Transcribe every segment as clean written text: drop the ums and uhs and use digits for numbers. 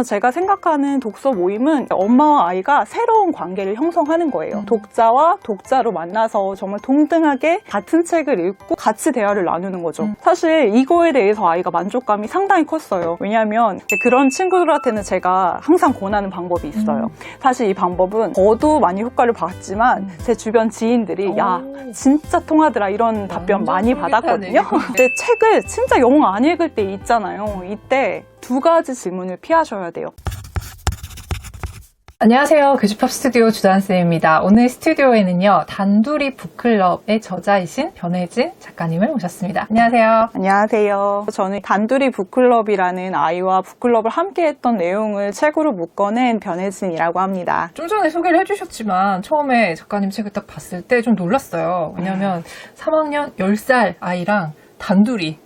제가 생각하는 독서 모임은 엄마와 아이가 새로운 관계를 형성하는 거예요. 독자와 독자로 만나서 정말 동등하게 같은 책을 읽고 같이 대화를 나누는 거죠. 사실 이거에 대해서 아이가 만족감이 상당히 컸어요. 왜냐하면 그런 친구들한테는 제가 항상 권하는 방법이 있어요. 사실 이 방법은 저도 많이 효과를 봤지만 제 주변 지인들이 야 진짜 통하더라 이런 답변 많이 받았거든요. 근데 책을 진짜 영어 안 읽을 때 있잖아요. 이때 두 가지 질문을 피하셔야 돼요. 안녕하세요. 교집합 스튜디오 주단쌤입니다. 오늘 스튜디오에는요, 단두리 북클럽의 저자이신 변혜진 작가님을 모셨습니다. 안녕하세요. 안녕하세요. 저는 단두리 북클럽이라는 아이와 북클럽을 함께 했던 내용을 책으로 묶어낸 변혜진이라고 합니다. 좀 전에 소개를 해주셨지만 처음에 작가님 책을 딱 봤을 때 좀 놀랐어요. 왜냐면 3학년 10살 아이랑 단둘이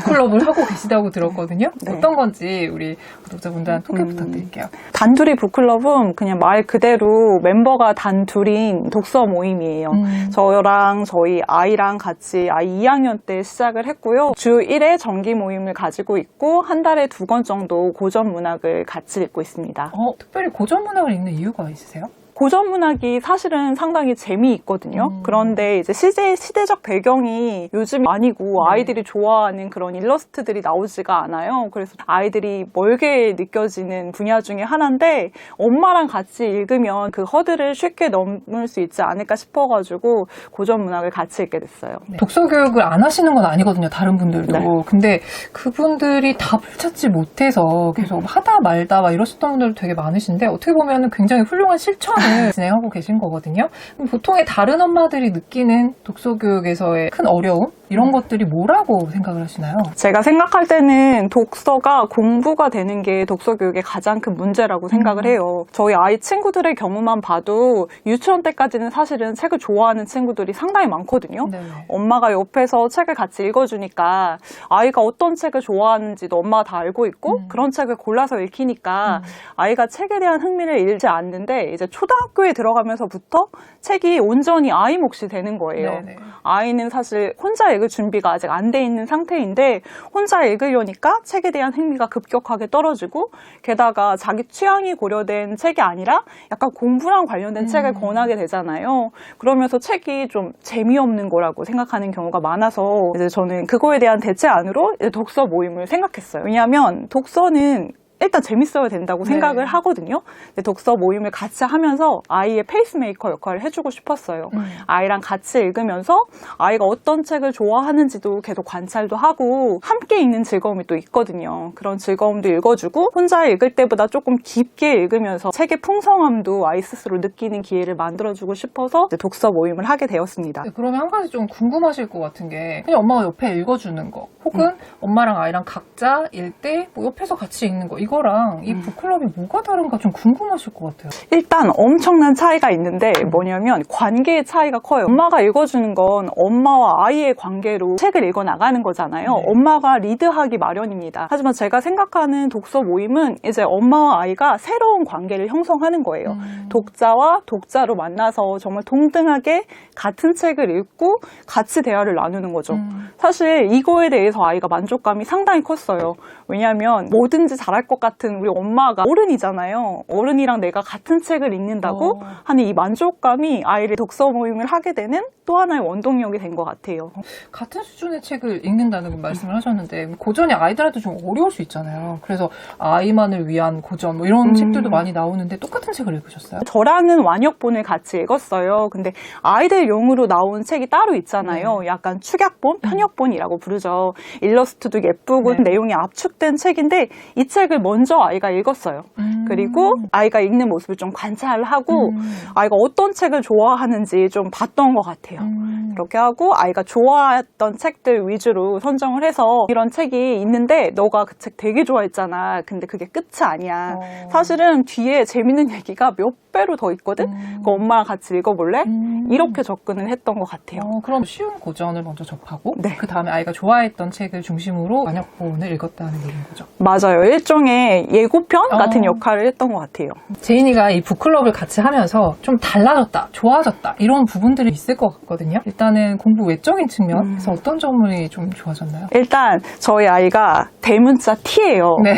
북클럽을 하고 계시다고 들었거든요. 네. 어떤 건지 우리 구독자분들한테 소개 부탁드릴게요. 단두리 북클럽은 그냥 말 그대로 멤버가 단둘인 독서 모임이에요. 저랑 저희 아이랑 같이 아이 2학년 때 시작을 했고요. 주 1회 정기 모임을 가지고 있고 한 달에 2권 정도 고전 문학을 같이 읽고 있습니다. 특별히 고전 문학을 읽는 이유가 있으세요? 고전 문학이 사실은 상당히 재미있거든요. 그런데 이제 시대적 배경이 요즘 아니고 아이들이 좋아하는 그런 일러스트들이 나오지가 않아요. 그래서 아이들이 멀게 느껴지는 분야 중에 하나인데 엄마랑 같이 읽으면 그 허들을 쉽게 넘을 수 있지 않을까 싶어가지고 고전 문학을 같이 읽게 됐어요. 네. 독서 교육을 안 하시는 건 아니거든요. 다른 분들도. 네. 근데 그분들이 답을 찾지 못해서 계속 하다 말다 막 이러셨던 분들도 되게 많으신데 어떻게 보면 굉장히 훌륭한 실천을 진행하고 계신 거거든요. 보통의 다른 엄마들이 느끼는 독서 교육에서의 큰 어려움 이런 것들이 뭐라고 생각을 하시나요? 제가 생각할 때는 독서가 공부가 되는 게 독서 교육의 가장 큰 문제라고 생각을 해요. 저희 아이 친구들의 경우만 봐도 유치원 때까지는 사실은 책을 좋아하는 친구들이 상당히 많거든요. 네네. 엄마가 옆에서 책을 같이 읽어주니까 아이가 어떤 책을 좋아하는지도 엄마가 다 알고 있고 그런 책을 골라서 읽히니까 아이가 책에 대한 흥미를 잃지 않는데 이제 초등학교에 들어가면서부터 책이 온전히 아이 몫이 되는 거예요. 네네. 아이는 사실 혼자 읽을 준비가 아직 안 돼 있는 상태인데 혼자 읽으려니까 책에 대한 흥미가 급격하게 떨어지고 게다가 자기 취향이 고려된 책이 아니라 약간 공부랑 관련된 책을 권하게 되잖아요. 그러면서 책이 좀 재미없는 거라고 생각하는 경우가 많아서 이제 저는 그거에 대한 대체안으로 독서 모임을 생각했어요. 왜냐하면 독서는 일단 재밌어야 된다고 생각을 하거든요. 근데 독서 모임을 같이 하면서 아이의 페이스메이커 역할을 해주고 싶었어요. 아이랑 같이 읽으면서 아이가 어떤 책을 좋아하는지도 계속 관찰도 하고 함께 읽는 즐거움이 또 있거든요. 그런 즐거움도 읽어주고 혼자 읽을 때보다 조금 깊게 읽으면서 책의 풍성함도 아이 스스로 느끼는 기회를 만들어주고 싶어서 이제 독서 모임을 하게 되었습니다. 네, 그러면 한 가지 좀 궁금하실 것 같은 게 그냥 엄마가 옆에 읽어주는 거 혹은 엄마랑 아이랑 각자 읽을 때 뭐 옆에서 같이 읽는 거 이거랑 이 북클럽이 뭐가 다른가 좀 궁금하실 것 같아요. 일단 엄청난 차이가 있는데 뭐냐면 관계의 차이가 커요. 엄마가 읽어주는 건 엄마와 아이의 관계로 책을 읽어나가는 거잖아요. 엄마가 리드하기 마련입니다. 하지만 제가 생각하는 독서 모임은 이제 엄마와 아이가 새로운 관계를 형성하는 거예요. 독자와 독자로 만나서 정말 동등하게 같은 책을 읽고 같이 대화를 나누는 거죠. 사실 이거에 대해서 아이가 만족감이 상당히 컸어요. 왜냐하면 뭐든지 잘할 것 같은 우리 엄마가 어른이잖아요. 어른이랑 내가 같은 책을 읽는다고 하는 이 만족감이 아이를 독서 모임을 하게 되는 또 하나의 원동력이 된 것 같아요. 같은 수준의 책을 읽는다는 말씀을 하셨는데 고전이 아이들한테 좀 어려울 수 있잖아요. 그래서 아이만을 위한 고전 뭐 이런 책들도 많이 나오는데 똑같은 책을 읽으셨어요? 저랑은 완역본을 같이 읽었어요. 근데 아이들용으로 나온 책이 따로 있잖아요. 약간 축약본, 편역본이라고 부르죠. 일러스트도 예쁘고 내용이 압축된 책인데 이 책을 먼저 아이가 읽었어요. 그리고 아이가 읽는 모습을 좀 관찰을 하고 아이가 어떤 책을 좋아하는지 좀 봤던 것 같아요. 그렇게 하고 아이가 좋아했던 책들 위주로 선정을 해서 이런 책이 있는데 너가 그 책 되게 좋아했잖아. 근데 그게 끝이 아니야. 사실은 뒤에 재밌는 얘기가 몇 배로 더 있거든? 그 엄마랑 같이 읽어볼래? 이렇게 접근을 했던 것 같아요. 그럼 쉬운 고전을 먼저 접하고 네. 그 다음에 아이가 좋아했던 책을 중심으로 완역본을 읽었다는 얘기인 거죠? 맞아요. 일종의 예고편 같은 역할을 했던 것 같아요. 제인이가 이 북클럽을 같이 하면서 좀 달라졌다, 좋아졌다 이런 부분들이 있을 것 같거든요. 일단 일단은 공부 외적인 측면에서 어떤 점이 좀 좋아졌나요? 일단 저희 아이가 대문자 T예요. 네.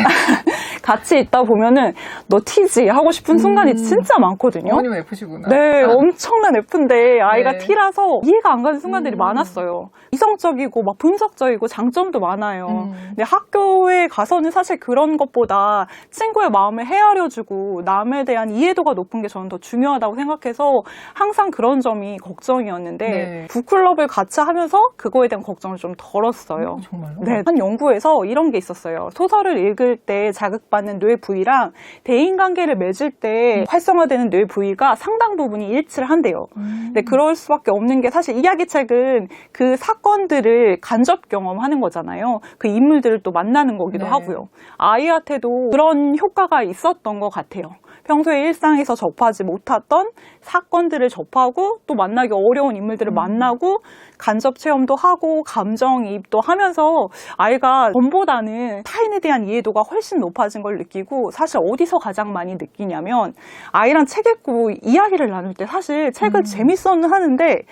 같이 있다 보면은 너 T지 하고 싶은 순간이 진짜 많거든요. 어머님은 F시구나. 네, 엄청난 F인데 아이가 네. T라서 이해가 안 가는 순간들이 많았어요. 이성적이고 막 분석적이고 장점도 많아요. 근데 학교에 가서는 사실 그런 것보다 친구의 마음을 헤아려주고 남에 대한 이해도가 높은 게 저는 더 중요하다고 생각해서 항상 그런 점이 걱정이었는데 네. 북클럽을 같이 하면서 그거에 대한 걱정을 좀 덜었어요. 정말요? 네, 한 연구에서 이런 게 있었어요. 소설을 읽을 때 자극받는 뇌 부위랑 대인관계를 맺을 때 활성화되는 뇌 부위가 상당 부분이 일치를 한대요. 근데 그럴 수밖에 없는 게 사실 이야기책은 그 사건들을 간접 경험하는 거잖아요. 그 인물들을 또 만나는 거기도 네. 하고요. 아이한테도 그런 효과가 있었던 것 같아요. 평소에 일상에서 접하지 못했던 사건들을 접하고 또 만나기 어려운 인물들을 만나고 간접 체험도 하고 감정이입도 하면서 아이가 전보다는 타인에 대한 이해도가 훨씬 높아진 걸 느끼고 사실 어디서 가장 많이 느끼냐면 아이랑 책 읽고 이야기를 나눌 때 사실 책을 재밌어는 하는데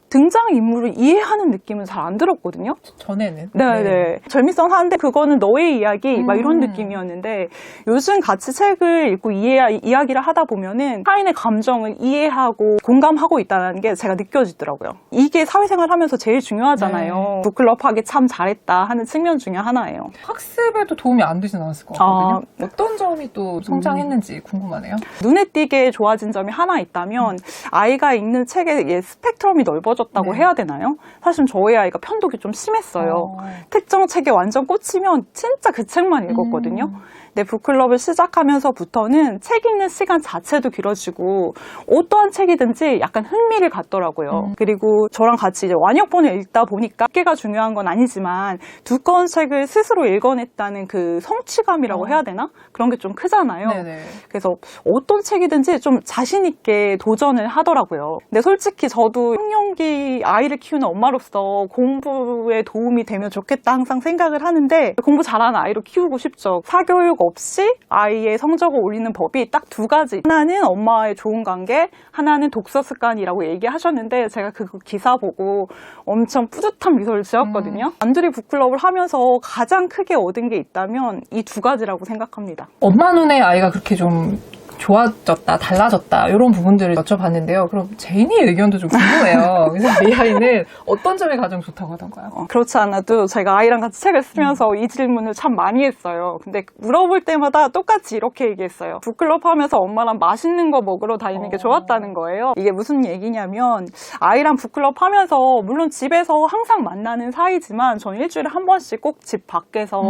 등장인물을 이해하는 느낌은 잘 안 들었거든요. 전에는. 네네. 재밌어 하는데 그거는 너의 이야기 막 이런 느낌이었는데 요즘 같이 책을 읽고 이야기를 하다 보면은 타인의 감정을 이해하고 공감하고 있다는 게 제가 느껴지더라고요. 이게 사회생활 하면서 제일 중요하잖아요. 네. 북클럽 하기 참 잘했다 하는 측면 중에 하나예요. 학습에도 도움이 안 되진 않았을 것 같거든요. 어떤 점이 또 성장했는지 궁금하네요. 눈에 띄게 좋아진 점이 하나 있다면 아이가 읽는 책의 스펙트럼이 넓어졌다고 네. 해야 되나요? 사실 저희 아이가 편독이 좀 심했어요. 특정 책에 완전 꽂히면 진짜 그 책만 읽었거든요. 근데 북클럽을 시작하면서부터는 책 읽는 시간 자체도 길어지고 어떠한 책이든지 약간 흥미를 갖더라고요. 그리고 저랑 같이 이제 완역본을 읽다 보니까 두께가 중요한 건 아니지만 두꺼운 책을 스스로 읽어냈다는 그 성취감이라고 해야 되나? 그런 게 좀 크잖아요. 네네. 그래서 어떤 책이든지 좀 자신 있게 도전을 하더라고요. 근데 솔직히 저도 학령기 아이를 키우는 엄마로서 공부에 도움이 되면 좋겠다 항상 생각을 하는데 공부 잘하는 아이로 키우고 싶죠. 사교육 없이 아이의 성적을 올리는 법이 딱 두 가지. 하나는 엄마와의 좋은 관계, 하나는 독서 습관이라고 얘기하셨는데 제가 그 기사 보고 엄청 뿌듯한 미소를 지었거든요. 안드리 북클럽을 하면서 가장 크게 얻은 게 있다면 이 두 가지라고 생각합니다. 엄마 눈에 아이가 그렇게 좀 좋아졌다, 달라졌다 이런 부분들을 여쭤봤는데요. 그럼 제인이의 의견도 좀 궁금해요. 그래서 이 아이는 어떤 점이 가장 좋다고 하던가요? 그렇지 않아도 제가 아이랑 같이 책을 쓰면서 이 질문을 참 많이 했어요. 근데 물어볼 때마다 똑같이 이렇게 얘기했어요. 북클럽 하면서 엄마랑 맛있는 거 먹으러 다니는 게 좋았다는 거예요. 이게 무슨 얘기냐면 아이랑 북클럽 하면서 물론 집에서 항상 만나는 사이지만 저는 일주일에 한 번씩 꼭 집 밖에서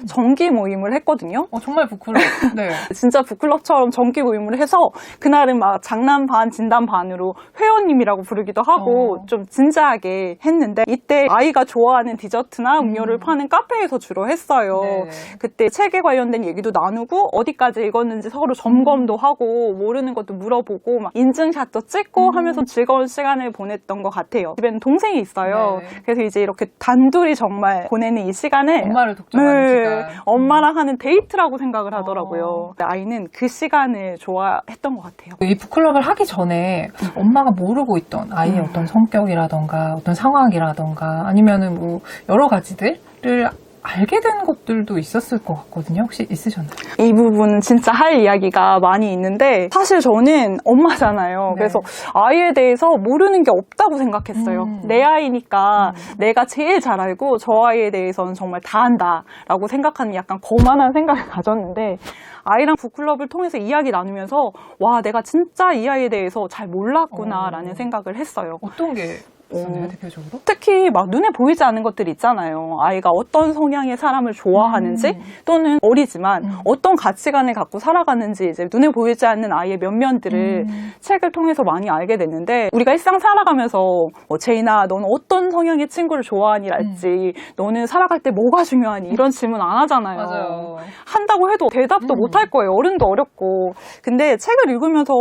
정기 모임을 했거든요. 정말 북클럽. 네. 진짜 북클럽처럼 정기 모임을 해서 그날은 막 장난 반 진담 반으로 회원님이라고 부르기도 하고 좀 진지하게 했는데 이때 아이가 좋아하는 디저트나 음료를 파는 카페에서 주로 했어요. 네. 그때 책에 관련된 얘기도 나누고 어디까지 읽었는지 서로 점검도 하고 모르는 것도 물어보고 막 인증샷도 찍고 하면서 즐거운 시간을 보냈던 것 같아요. 집에는 동생이 있어요. 네. 그래서 이제 이렇게 단둘이 정말 보내는 이 시간을 엄마를 독점하는 시간. 엄마랑 하는 데이트라고 생각을 하더라고요. 아이는 그 시간을 좋아했던 것 같아요. 이 북클럽을 하기 전에 엄마가 모르고 있던 아이의 어떤 성격이라던가 어떤 상황이라던가 아니면은 뭐 여러 가지들을 알게 된 것들도 있었을 것 같거든요. 혹시 있으셨나요? 이 부분은 진짜 할 이야기가 많이 있는데 사실 저는 엄마잖아요. 네. 그래서 아이에 대해서 모르는 게 없다고 생각했어요. 내 아이니까 내가 제일 잘 알고 저 아이에 대해서는 정말 다 안다라고 생각하는 약간 거만한 생각을 가졌는데 아이랑 북클럽을 통해서 이야기 나누면서 와 내가 진짜 이 아이에 대해서 잘 몰랐구나라는 생각을 했어요. 어떤 게 있었나요, 대표적으로? 특히 막 눈에 보이지 않는 것들이 있잖아요. 아이가 어떤 성향의 사람을 좋아하는지 또는 어리지만 어떤 가치관을 갖고 살아가는지 이제 눈에 보이지 않는 아이의 면면들을 책을 통해서 많이 알게 됐는데 우리가 일상 살아가면서 제인아 너는 어떤 성향의 친구를 좋아하니랄지 너는 살아갈 때 뭐가 중요하니 이런 질문 안 하잖아요. 맞아요. 한다고 해도 대답도 못 할 거예요. 어른도 어렵고. 근데 책을 읽으면서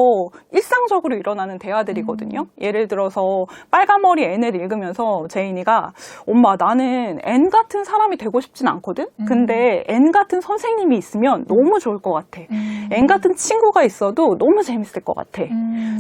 일상적으로 일어나는 대화들이거든요. 예를 들어서 빨간머리 N을 읽으면서 제인이가 엄마 나는 N 같은 사람이 되고 싶진 않거든? 근데 N 같은 선생님이 있으면 너무 좋을 것 같아. 앵 같은 친구가 있어도 너무 재밌을 것 같아.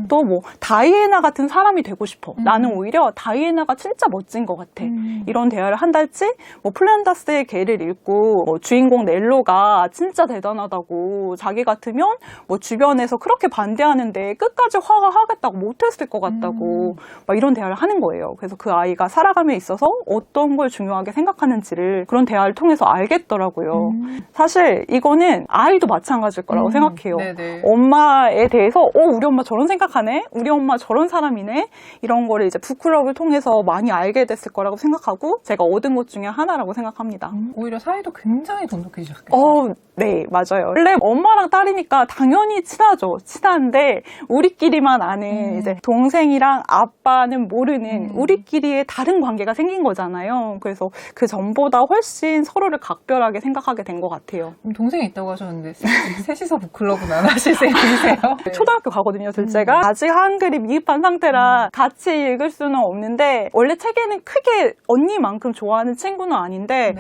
또 뭐 다이애나 같은 사람이 되고 싶어. 나는 오히려 다이애나가 진짜 멋진 것 같아. 이런 대화를 한달치 뭐 플란다스의 개를 읽고 뭐 주인공 넬로가 진짜 대단하다고, 자기 같으면 뭐 주변에서 그렇게 반대하는데 끝까지 화가 하겠다고 못했을 것 같다고 막 이런 대화를 하는 거예요. 그래서 그 아이가 살아감에 있어서 어떤 걸 중요하게 생각하는지를 그런 대화를 통해서 알겠더라고요. 사실 이거는 아이도 마찬가지일 거라고 생각해요. 네네. 엄마에 대해서 우리 엄마 저런 생각하네? 우리 엄마 저런 사람이네? 이런 거를 이제 북클럽을 통해서 많이 알게 됐을 거라고 생각하고 제가 얻은 것 중에 하나라고 생각합니다. 오히려 사이도 굉장히 돈독해지셨겠어요. 네, 맞아요. 원래 엄마랑 딸이니까 당연히 친하죠. 친한데 우리끼리만 아는 이제 동생이랑 아빠는 모르는 우리끼리의 다른 관계가 생긴 거잖아요. 그래서 그 전보다 훨씬 서로를 각별하게 생각하게 된 것 같아요. 동생이 있다고 하셨는데 셋이서 북클럽은 안 하실 셈이세요? 초등학교 가거든요, 둘째가. 아직 한글이 미흡한 상태라 같이 읽을 수는 없는데 원래 책에는 크게 언니만큼 좋아하는 친구는 아닌데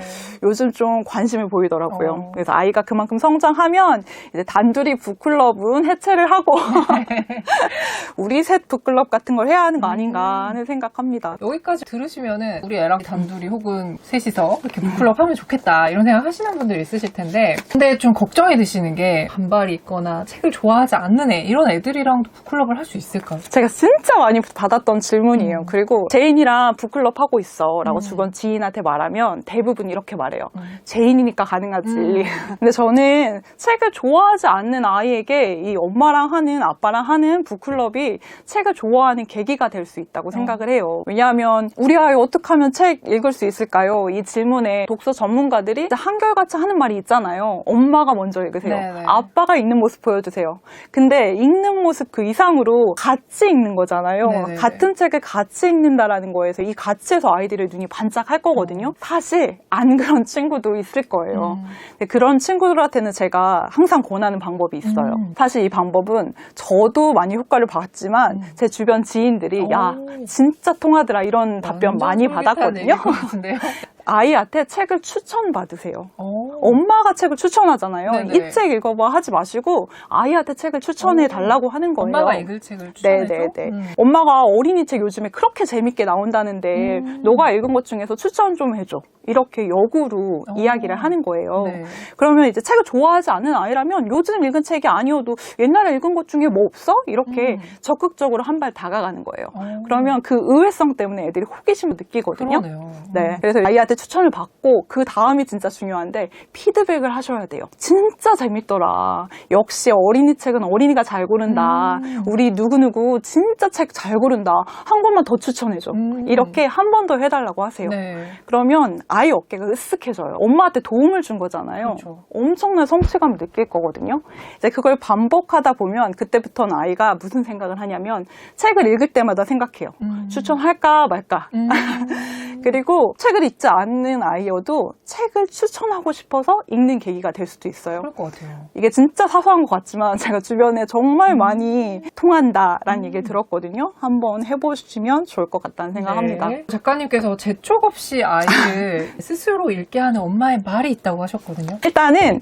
요즘 좀 관심을 보이더라고요. 그래서 아이가 그만큼 성장하면 이제 단둘이 북클럽은 해체를 하고 우리 셋 북클럽 같은 걸 해야 하는 거 아닌가 하는 생각합니다. 여기까지 들으시면은 우리 애랑 단둘이 혹은 셋이서 이렇게 북클럽 하면 좋겠다 이런 생각 하시는 분들 있으실 텐데, 근데 좀 걱정이 되시는 게 반발이 있거나 책을 좋아하지 않는 애, 이런 애들이랑도 북클럽을 할 수 있을까요? 제가 진짜 많이 받았던 질문이에요. 그리고 제인이랑 북클럽 하고 있어 라고 주변 지인한테 말하면 대부분 이렇게 말해요. 제인이니까 가능하지. 근데 저는 책을 좋아하지 않는 아이에게 이 엄마랑 하는, 아빠랑 하는 북클럽이 책을 좋아하는 계기가 될 수 있다고 생각을 해요. 왜냐하면 우리 아이 어떻게 하면 책 읽을 수 있을까요? 이 질문에 독서 전문가들이 한결같이 하는 말이 있잖아요. 엄마가 먼저 읽으세요. 네네. 아빠가 읽는 모습 보여주세요. 근데 읽는 모습 그 이상으로 같이 읽는 거잖아요. 네네네. 같은 책을 같이 읽는다라는 거에서 이 가치에서 아이들의 눈이 반짝할 거거든요. 사실 안 그런 친구도 있을 거예요. 근데 그런 친구들한테는 제가 항상 권하는 방법이 있어요. 사실 이 방법은 저도 많이 효과를 봤지만 제 주변 지인들이 야 진짜 통하더라 이런 답변 많이 받았거든요. 아이한테 책을 추천받으세요. 엄마가 책을 추천하잖아요. 이 책 읽어봐 하지 마시고 아이한테 책을 추천해 달라고 하는 거예요. 엄마가 읽을 책을 추천해줘? 네네네. 엄마가 어린이 책 요즘에 그렇게 재밌게 나온다는데 너가 읽은 것 중에서 추천 좀 해줘. 이렇게 역으로 이야기를 하는 거예요. 네. 그러면 이제 책을 좋아하지 않는 아이라면 요즘 읽은 책이 아니어도 옛날에 읽은 것 중에 뭐 없어? 이렇게 적극적으로 한 발 다가가는 거예요. 그러면 그 의외성 때문에 애들이 호기심을 느끼거든요. 그러네요. 네. 그래서 아이한테 추천을 받고 그 다음이 진짜 중요한데 피드백을 하셔야 돼요. 진짜 재밌더라. 역시 어린이 책은 어린이가 잘 고른다. 우리 누구누구 진짜 책 잘 고른다. 한 권만 더 추천해줘. 이렇게 한 번 더 해달라고 하세요. 네. 그러면 아이 어깨가 으쓱해져요. 엄마한테 도움을 준 거잖아요. 그렇죠. 엄청난 성취감을 느낄 거거든요. 이제 그걸 반복하다 보면 그때부터는 아이가 무슨 생각을 하냐면 책을 읽을 때마다 생각해요. 추천할까 말까. 그리고 책을 읽지 않는 아이여도 책을 추천하고 싶어서 읽는 계기가 될 수도 있어요. 그럴 것 같아요. 이게 진짜 사소한 것 같지만 제가 주변에 정말 많이 통한다라는 얘기를 들었거든요. 한번 해보시면 좋을 것 같다는 생각합니다. 네. 작가님께서 재촉 없이 아이를 스스로 읽게 하는 엄마의 말이 있다고 하셨거든요. 일단은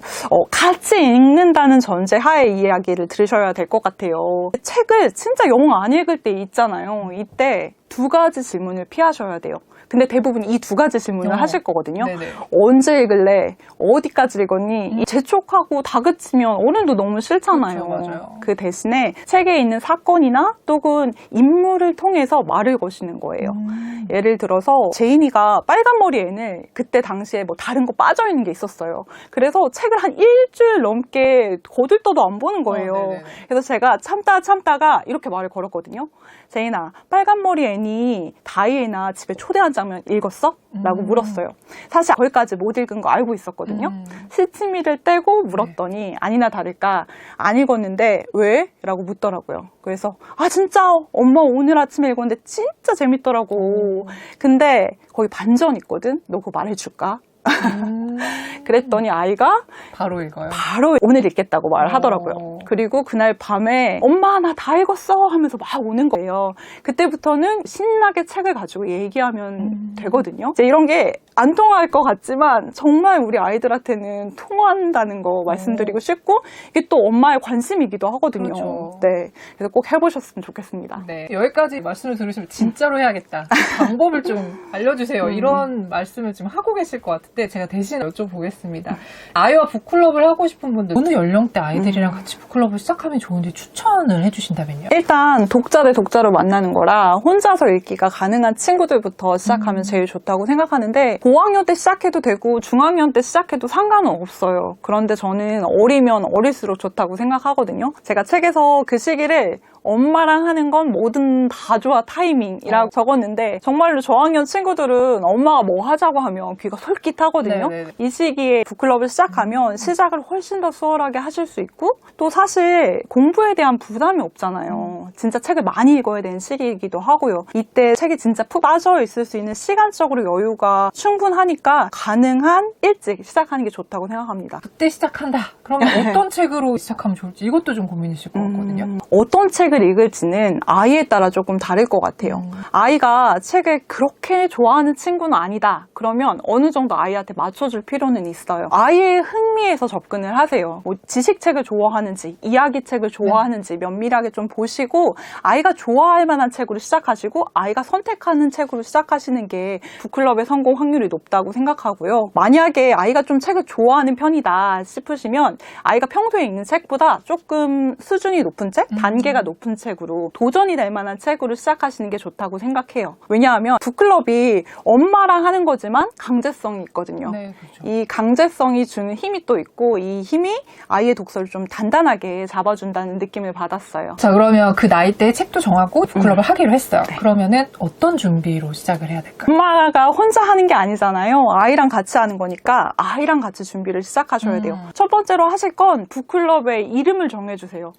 같이 읽는다는 전제 하에 이야기를 들으셔야 될 것 같아요. 책을 진짜 영어 안 읽을 때 있잖아요. 이때 두 가지 질문을 피하셔야 돼요. 근데 대부분 이 두 가지 질문을 하실 거거든요. 네네. 언제 읽을래? 어디까지 읽었니? 재촉하고 다그치면 어른도 너무 싫잖아요. 그렇죠, 맞아요. 그 대신에 책에 있는 사건이나 또는 인물을 통해서 말을 거시는 거예요. 예를 들어서 제인이가 빨간 머리 애는 그때 당시에 뭐 다른 거 빠져있는 게 있었어요. 그래서 책을 한 일주일 넘게 거들떠도 안 보는 거예요. 그래서 제가 참다가 이렇게 말을 걸었거든요. 제인아, 빨간 머리 애니 다이애나 집에 초대한 장면 읽었어? 라고 물었어요. 사실 거기까지 못 읽은 거 알고 있었거든요. 실치미를 떼고 물었더니 아니나 다를까 안 읽었는데 왜? 라고 묻더라고요. 그래서 진짜 엄마 오늘 아침에 읽었는데 진짜 재밌더라고. 근데 거기 반전 있거든? 너 그거 말해줄까? 그랬더니 아이가 바로 읽어요. 바로 오늘 읽겠다고 말을 하더라고요. 그리고 그날 밤에 엄마 나 다 읽었어 하면서 막 오는 거예요. 그때부터는 신나게 책을 가지고 얘기하면 되거든요. 이제 이런 게 안 통할 것 같지만 정말 우리 아이들한테는 통한다는 거 말씀드리고 싶고 이게 또 엄마의 관심이기도 하거든요. 그렇죠. 네, 그래서 꼭 해보셨으면 좋겠습니다. 네, 여기까지 말씀을 들으시면 진짜로 해야겠다. 그 방법을 좀 알려주세요. 이런 말씀을 지금 하고 계실 것 같은데 제가 대신 여쭤보겠습니다. 아이와 북클럽을 하고 싶은 분들 어느 연령대 아이들이랑 같이 북클럽을 시작하면 좋은지 추천을 해주신다면요? 일단 독자 대 독자로 만나는 거라 혼자서 읽기가 가능한 친구들부터 시작하면 제일 좋다고 생각하는데 고학년 때 시작해도 되고 중학년 때 시작해도 상관은 없어요. 그런데 저는 어리면 어릴수록 좋다고 생각하거든요. 제가 책에서 그 시기를 엄마랑 하는 건 뭐든 다 좋아 타이밍이라고 적었는데 정말로 저학년 친구들은 엄마가 뭐 하자고 하면 귀가 솔깃하거든요. 네네네. 이 시기에 북클럽을 시작하면 시작을 훨씬 더 수월하게 하실 수 있고 또 사실 공부에 대한 부담이 없잖아요. 진짜 책을 많이 읽어야 되는 시기이기도 하고요. 이때 책이 진짜 푹 빠져 있을 수 있는 시간적으로 여유가 충분하니까 가능한 일찍 시작하는 게 좋다고 생각합니다. 그때 시작한다. 그러면 어떤 책으로 시작하면 좋을지 이것도 좀 고민이실 것 같거든요. 어떤 책을 읽을지는 아이에 따라 조금 다를 것 같아요. 아이가 책을 그렇게 좋아하는 친구는 아니다. 그러면 어느 정도 아이한테 맞춰줄 필요는 있어요. 아이의 흥미에서 접근을 하세요. 뭐 지식책을 좋아하는지, 이야기책을 좋아하는지 면밀하게 좀 보시고 아이가 좋아할 만한 책으로 시작하시고 아이가 선택하는 책으로 시작하시는 게 북클럽의 성공 확률이 높다고 생각하고요. 만약에 아이가 좀 책을 좋아하는 편이다 싶으시면 아이가 평소에 읽는 책보다 조금 수준이 높은 책, 단계가 높은 책으로 도전이 될 만한 책으로 시작하시는 게 좋다고 생각해요. 왜냐하면 북클럽이 엄마랑 하는 거지만 강제성이 있거든요. 네, 그렇죠. 이 강제성이 주는 힘이 또 있고 이 힘이 아이의 독서를 좀 단단하게 잡아준다는 느낌을 받았어요. 자, 그러면 그 나이대에 책도 정하고 북클럽을 하기로 했어요. 그러면은 어떤 준비로 시작을 해야 될까요? 엄마가 혼자 하는 게 아니잖아요. 아이랑 같이 하는 거니까 아이랑 같이 준비를 시작하셔야 돼요. 첫 번째로 하실 건 북클럽의 이름을 정해주세요.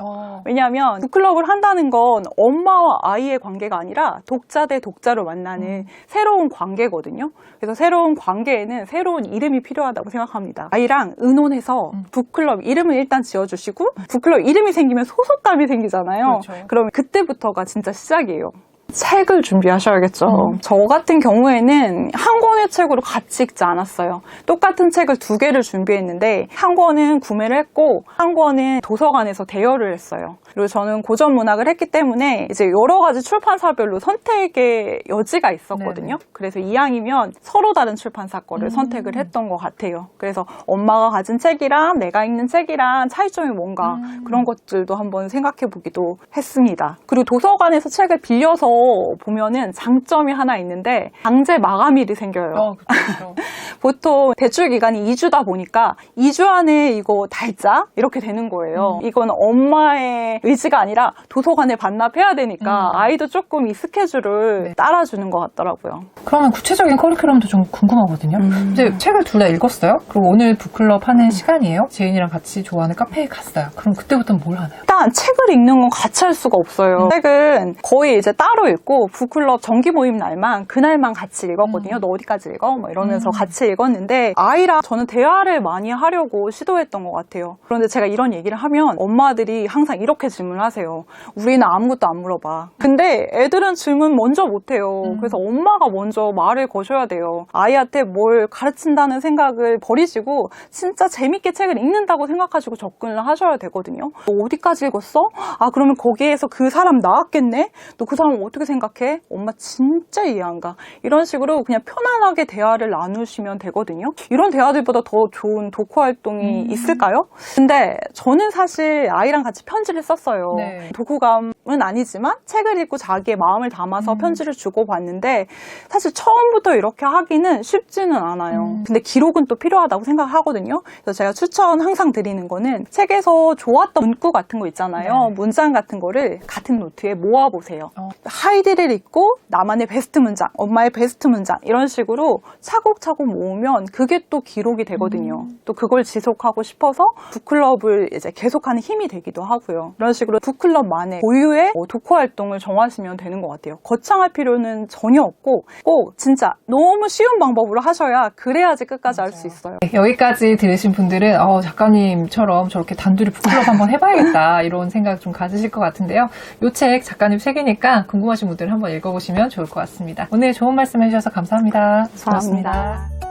왜냐하면 북클럽을 한다는 건 엄마와 아이의 관계가 아니라 독자 대 독자로 만나는 새로운 관계거든요. 그래서 새로운 관계에는 새로운 이름이 필요하다고 생각합니다. 아이랑 의논해서 북클럽 이름을 일단 지어주시고 북클럽 이름이 생기면 소속감이 생기잖아요. 그렇죠. 그러면 그때부터가 진짜 시작이에요. 책을 준비하셔야겠죠. 저 같은 경우에는 한 권의 책으로 같이 읽지 않았어요. 똑같은 책을 2개를 준비했는데 한 권은 구매를 했고 한 권은 도서관에서 대여를 했어요. 그리고 저는 고전 문학을 했기 때문에 이제 여러 가지 출판사별로 선택의 여지가 있었거든요. 그래서 이왕이면 서로 다른 출판사 거를 선택을 했던 것 같아요. 그래서 엄마가 가진 책이랑 내가 읽는 책이랑 차이점이 뭔가 그런 것들도 한번 생각해 보기도 했습니다. 그리고 도서관에서 책을 빌려서 보면은 장점이 하나 있는데 강제 마감일이 생겨요. 그렇죠. 보통 대출 기간이 2주다 보니까 2주 안에 이거 달자 이렇게 되는 거예요. 이건 엄마의 의지가 아니라 도서관에 반납해야 되니까 아이도 조금 이 스케줄을 따라주는 것 같더라고요. 그러면 구체적인 커리큘럼도 좀 궁금하거든요. 이제 책을 둘 다 읽었어요. 그리고 오늘 북클럽 하는 시간이에요. 제인이랑 같이 좋아하는 카페에 갔어요. 그럼 그때부터는 뭘 하나요? 일단 책을 읽는 건 같이 할 수가 없어요. 책은 거의 이제 따로 읽고 북클럽 정기 모임 날만 그날만 같이 읽었거든요. 너 어디까지 읽어? 뭐 이러면서 같이 읽었는데 아이랑 저는 대화를 많이 하려고 시도했던 것 같아요. 그런데 제가 이런 얘기를 하면 엄마들이 항상 이렇게 질문을 하세요. 우리는 아무것도 안 물어봐. 근데 애들은 질문 먼저 못해요. 그래서 엄마가 먼저 말을 거셔야 돼요. 아이한테 뭘 가르친다는 생각을 버리시고 진짜 재밌게 책을 읽는다고 생각하시고 접근을 하셔야 되거든요. 너 어디까지 읽었어? 아 그러면 거기에서 그 사람 나왔겠네? 너 그 사람 어떻게 생각해? 엄마 진짜 이해 안 가. 이런 식으로 그냥 편안하게 대화를 나누시면 되거든요. 이런 대화들보다 더 좋은 독후 활동이 있을까요? 근데 저는 사실 아이랑 같이 편지를 썼어요. 네. 독후감은 아니지만 책을 읽고 자기의 마음을 담아서 편지를 주고받는데 사실 처음부터 이렇게 하기는 쉽지는 않아요. 근데 기록은 또 필요하다고 생각하거든요. 그래서 제가 추천 항상 드리는 거는 책에서 좋았던 문구 같은 거 있잖아요. 네. 문장 같은 거를 같은 노트에 모아보세요. 하이디를 읽고 나만의 베스트 문장, 엄마의 베스트 문장 이런 식으로 차곡차곡 모으면 그게 또 기록이 되거든요. 또 그걸 지속하고 싶어서 북클럽을 이제 계속하는 힘이 되기도 하고요. 이런 식으로 북클럽만의 고유의 독후 활동을 정하시면 되는 것 같아요. 거창할 필요는 전혀 없고 꼭 진짜 너무 쉬운 방법으로 하셔야 그래야지 끝까지 할 수 있어요. 여기까지 들으신 분들은 작가님처럼 저렇게 단둘이 북클럽 한번 해봐야겠다 않을까 이런 생각 좀 가지실 것 같은데요. 이 책 작가님 책이니까 궁금하신 분들 한번 읽어보시면 좋을 것 같습니다. 오늘 좋은 말씀 해주셔서 감사합니다. 감사합니다.